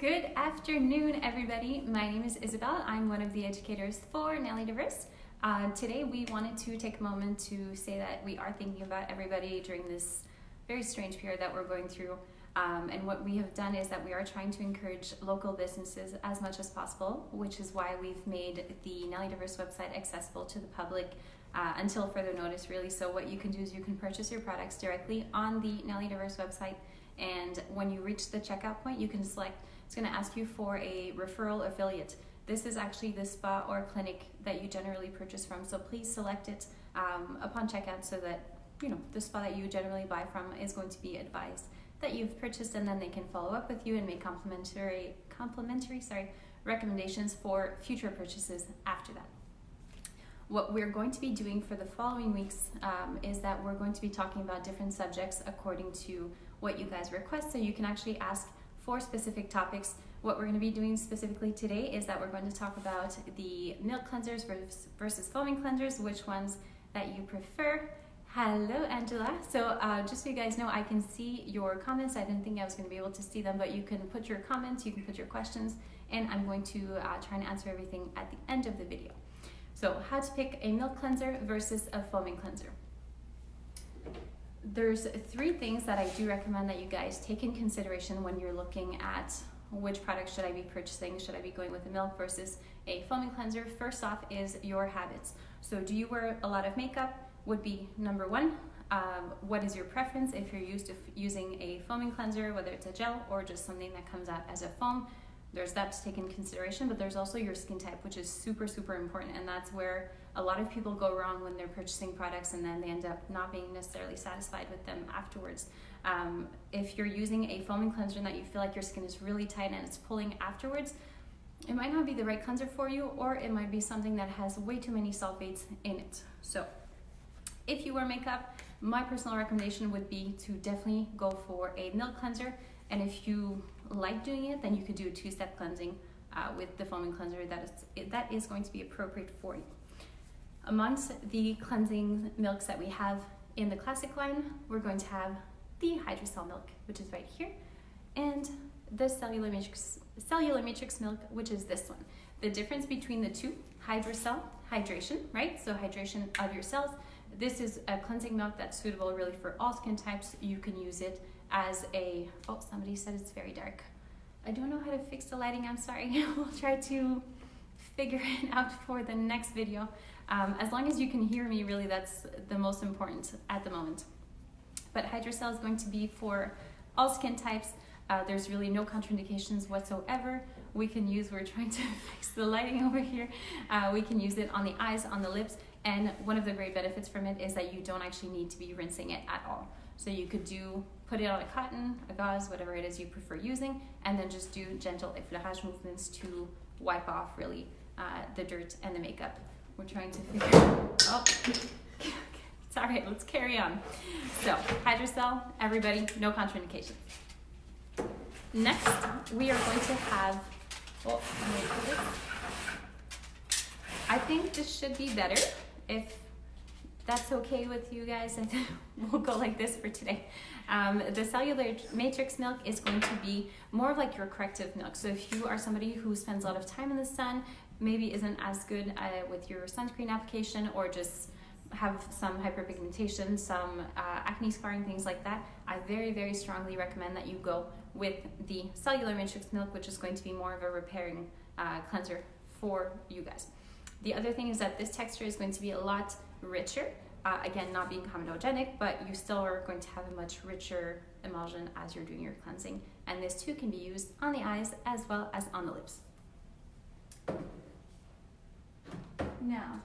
Good afternoon, everybody. My name is Isabel. I'm one of the educators for Nelly Diverse. Today, we wanted to take a moment to say that we are thinking about everybody during this very strange period that we're going through. And what we have done is that we are trying to encourage local businesses as much as possible, which is why we've made the Nelly Diverse website accessible to the public until further notice, really. So what you can do is you can purchase your products directly on the Nelly Diverse website. And when you reach the checkout point, you can select, it's going to ask you for a referral affiliate. This is actually the spa or clinic that you generally purchase from. So please select it upon checkout so that, the spa that you generally buy from is going to be advised that you've purchased, and then they can follow up with you and make complimentary recommendations for future purchases after that. What we're going to be doing for the following weeks is that we're going to be talking about different subjects according to what you guys request, so you can actually ask for specific topics. What we're going to be doing specifically today is that we're going to talk about the milk cleansers versus foaming cleansers, which ones that you prefer. Hello, Angela. So just so you guys know, I can see your comments. I didn't think I was going to be able to see them, but you can put your comments, you can put your questions, and I'm going to try and answer everything at the end of the video. So how to pick a milk cleanser versus a foaming cleanser. There's three things that I do recommend that you guys take in consideration when you're looking at which product should I be purchasing. Should I be going with a milk versus a foaming cleanser? First off is your habits. So do you wear a lot of makeup? Would be number one. What is your preference if you're used to using a foaming cleanser, whether it's a gel or just something that comes out as a foam? There's that to take in consideration, but there's also your skin type, which is super, super important. And that's where a lot of people go wrong when they're purchasing products, and then they end up not being necessarily satisfied with them afterwards. If you're using a foaming cleanser and that you feel like your skin is really tight and it's pulling afterwards, it might not be the right cleanser for you, or it might be something that has way too many sulfates in it. So if you wear makeup, my personal recommendation would be to definitely go for a milk cleanser. And if you like doing it, then you could do a two-step cleansing with the foaming cleanser that is going to be appropriate for you. Amongst the cleansing milks that we have in the classic line, we're going to have the Hydrocell milk, which is right here, and the Cellular Matrix milk, which is this one. The difference between the two, Hydrocell, hydration, right? So hydration of your cells. This is a cleansing milk that's suitable really for all skin types. You can use it as a, somebody said it's very dark. I don't know how to fix the lighting, I'm sorry. We'll try to figure it out for the next video. As long as you can hear me, really, that's the most important at the moment. But Hydrocell is going to be for all skin types. There's really no contraindications whatsoever. We're trying to fix the lighting over here. We can use it on the eyes, on the lips, and one of the great benefits from it is that you don't actually need to be rinsing it at all. So you could put it on a cotton, a gauze, whatever it is you prefer using, and then just do gentle effleurage movements to wipe off really the dirt and the makeup. We're trying to figure sorry, let's carry on. So Hydrocell, everybody, no contraindications. Next, we are going to have, I think this should be better. If that's okay with you guys, and we'll go like this for today. The Cellular Matrix milk is going to be more of like your corrective milk. So if you are somebody who spends a lot of time in the sun, maybe isn't as good with your sunscreen application, or just have some hyperpigmentation, some acne scarring, things like that, I very, very strongly recommend that you go with the Cellular Matrix milk, which is going to be more of a repairing cleanser for you guys. The other thing is that this texture is going to be a lot richer. Again, not being comedogenic, but you still are going to have a much richer emulsion as you're doing your cleansing. And this too can be used on the eyes as well as on the lips. Now,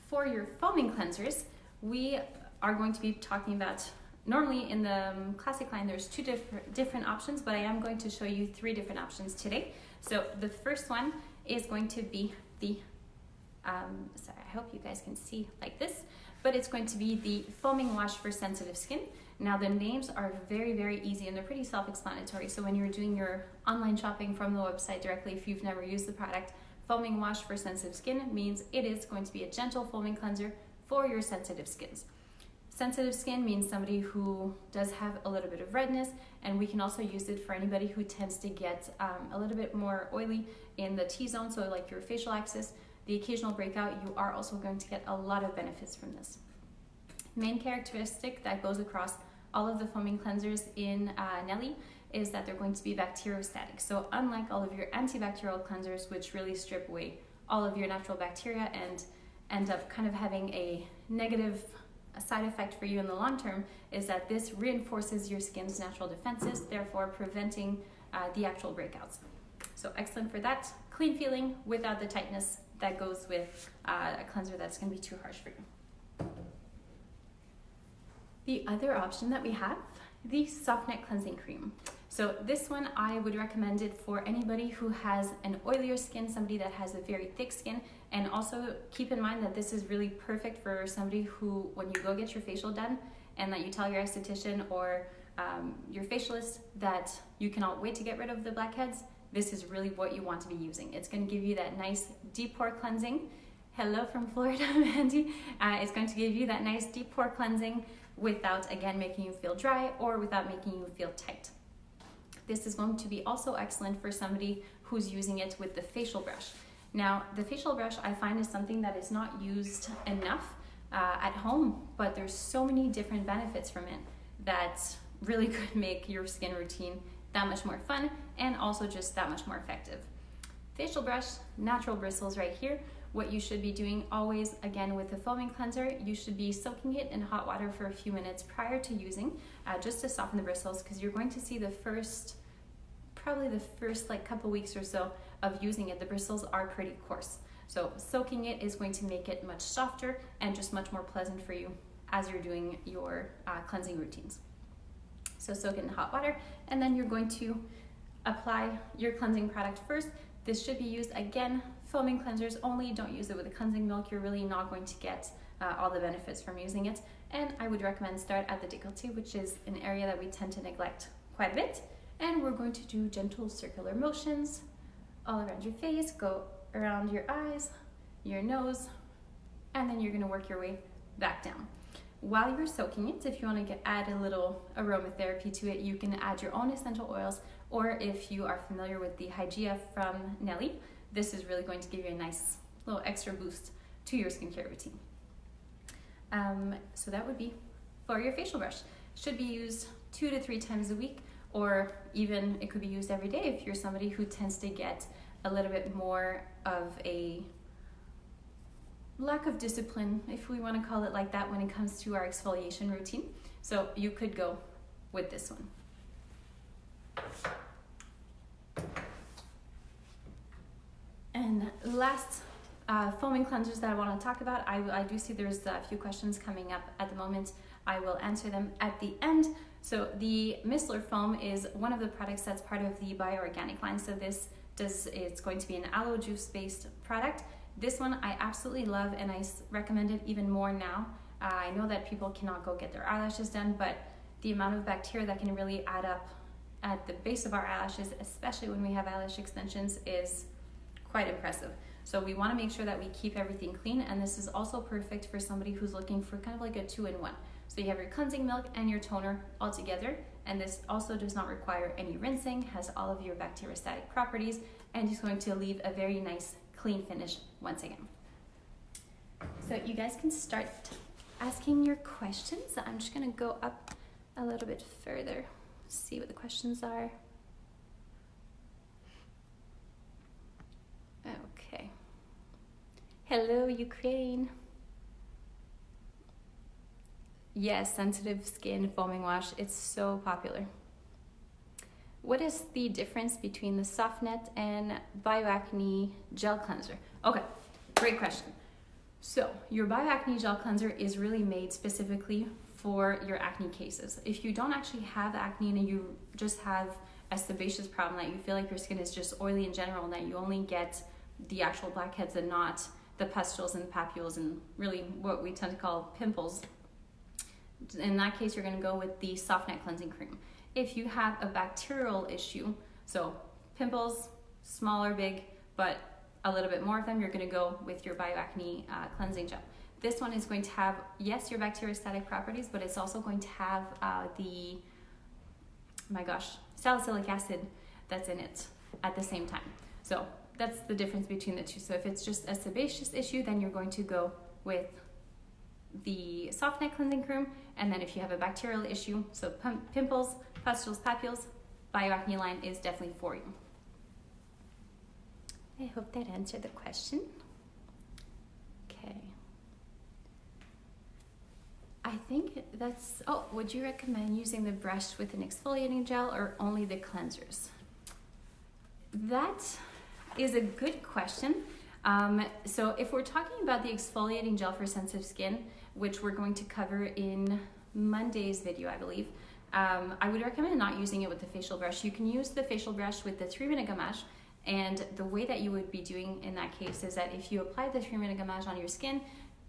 for your foaming cleansers, we are going to be talking about, normally in the classic line, there's two different options, but I am going to show you three different options today. So the first one is going to be the sorry, I hope you guys can see like this, but it's going to be the foaming wash for sensitive skin. Now the names are very, very easy and they're pretty self-explanatory. So when you're doing your online shopping from the website directly, if you've never used the product, foaming wash for sensitive skin means it is going to be a gentle foaming cleanser for your sensitive skins. Sensitive skin means somebody who does have a little bit of redness, and we can also use it for anybody who tends to get a little bit more oily in the T-zone, so like your facial axis, the occasional breakout. You are also going to get a lot of benefits from this. Main characteristic that goes across all of the foaming cleansers in Nelly is that they're going to be bacteriostatic. So unlike all of your antibacterial cleansers, which really strip away all of your natural bacteria and end up kind of having a negative side effect for you in the long term, is that this reinforces your skin's natural defenses, therefore preventing the actual breakouts. So excellent for that. Clean feeling without the tightness that goes with a cleanser that's going to be too harsh for you. The other option that we have, the Softnet Cleansing Cream. So this one, I would recommend it for anybody who has an oilier skin, somebody that has a very thick skin, and also keep in mind that this is really perfect for somebody who, when you go get your facial done and that you tell your esthetician or your facialist that you cannot wait to get rid of the blackheads, this is really what you want to be using. It's going to give you that nice deep pore cleansing. Hello from Florida, Mandy. It's going to give you that nice deep pore cleansing without, again, making you feel dry or without making you feel tight. This is going to be also excellent for somebody who's using it with the facial brush. Now, the facial brush I find is something that is not used enough at home, but there's so many different benefits from it that really could make your skin routine that much more fun and also just that much more effective. Facial brush, natural bristles right here. What you should be doing always, again, with the foaming cleanser, you should be soaking it in hot water for a few minutes prior to using, just to soften the bristles, because you're going to see probably the first like couple weeks or so of using it, the bristles are pretty coarse. So soaking it is going to make it much softer and just much more pleasant for you as you're doing your cleansing routines. So soak it in hot water, and then you're going to apply your cleansing product first. This should be used, again, foaming cleansers only. Don't use it with a cleansing milk. You're really not going to get all the benefits from using it. And I would recommend start at the décolleté, which is an area that we tend to neglect quite a bit. And we're going to do gentle circular motions all around your face, go around your eyes, your nose, and then you're going to work your way back down. While you're soaking it, if you want to add a little aromatherapy to it, you can add your own essential oils, or if you are familiar with the Hygiea from Nelly, this is really going to give you a nice little extra boost to your skincare routine. So that would be for your facial brush. Should be used 2 to 3 times a week, or even it could be used every day if you're somebody who tends to get a little bit more of a lack of discipline, if we want to call it like that, when it comes to our exfoliation routine. So you could go with this one. And last foaming cleansers that I want to talk about, I do see there's a few questions coming up at the moment. I will answer them at the end. So the Micellar Foam is one of the products that's part of the bioorganic line. So it's going to be an aloe juice based product. This one I absolutely love, and I recommend it even more now. I know that people cannot go get their eyelashes done, but the amount of bacteria that can really add up at the base of our eyelashes, especially when we have eyelash extensions, is quite impressive. So we want to make sure that we keep everything clean, and this is also perfect for somebody who's looking for kind of like a 2-in-1. So you have your cleansing milk and your toner all together, and this also does not require any rinsing, has all of your bacteriostatic properties, and is going to leave a very nice clean finish once again. So you guys can start asking your questions. I'm just going to go up a little bit further, see what the questions are. Okay. Hello, Ukraine. Yes, sensitive skin foaming wash. It's so popular. What is the difference between the Softnet and BioAcne gel cleanser? Okay, great question. So your BioAcne gel cleanser is really made specifically for your acne cases. If you don't actually have acne and you just have a sebaceous problem, that you feel like your skin is just oily in general, and that you only get the actual blackheads and not the pustules and papules and really what we tend to call pimples, in that case you're going to go with the Softnet cleansing cream. If you have a bacterial issue, so pimples, small or big, but a little bit more of them, you're going to go with your BioAcne cleansing gel. This one is going to have, yes, your bacteriostatic properties, but it's also going to have salicylic acid that's in it at the same time. So that's the difference between the two. So if it's just a sebaceous issue, then you're going to go with the soft neck cleansing cream. And then if you have a bacterial issue, so pimples, pustules, papules, BioAcne line is definitely for you. I hope that answered the question. Okay. I think that's, would you recommend using the brush with an exfoliating gel or only the cleansers? That is a good question. So if we're talking about the exfoliating gel for sensitive skin, which we're going to cover in Monday's video, I believe, I would recommend not using it with the facial brush. You can use the facial brush with the 3-minute gommage, and the way that you would be doing in that case is that if you apply the 3-minute gommage on your skin,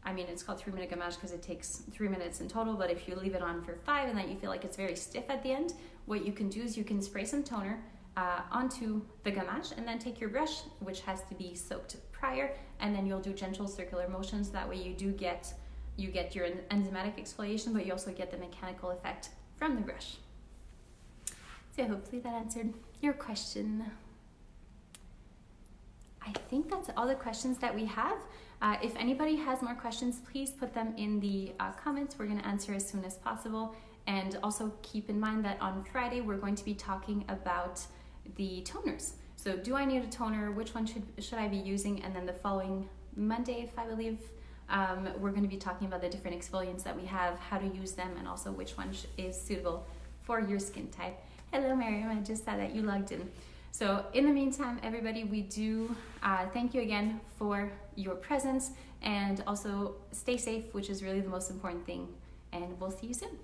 I mean, it's called 3-minute gommage because it takes 3 minutes in total, but if you leave it on for 5 and then you feel like it's very stiff at the end, what you can do is you can spray some toner onto the gommage and then take your brush, which has to be soaked prior, and then you'll do gentle circular motions. That way you get your enzymatic exfoliation, but you also get the mechanical effect from the brush. So hopefully that answered your question. I think that's all the questions that we have. If anybody has more questions, please put them in the comments. We're going to answer as soon as possible. And also keep in mind that on Friday, we're going to be talking about the toners. So do I need a toner? Which one should I be using? And then the following Monday, I believe, we're going to be talking about the different exfoliants that we have, how to use them, and also which one is suitable for your skin type. Hello, Miriam. I just saw that you logged in. So in the meantime, everybody, we do thank you again for your presence, and also stay safe, which is really the most important thing. And we'll see you soon.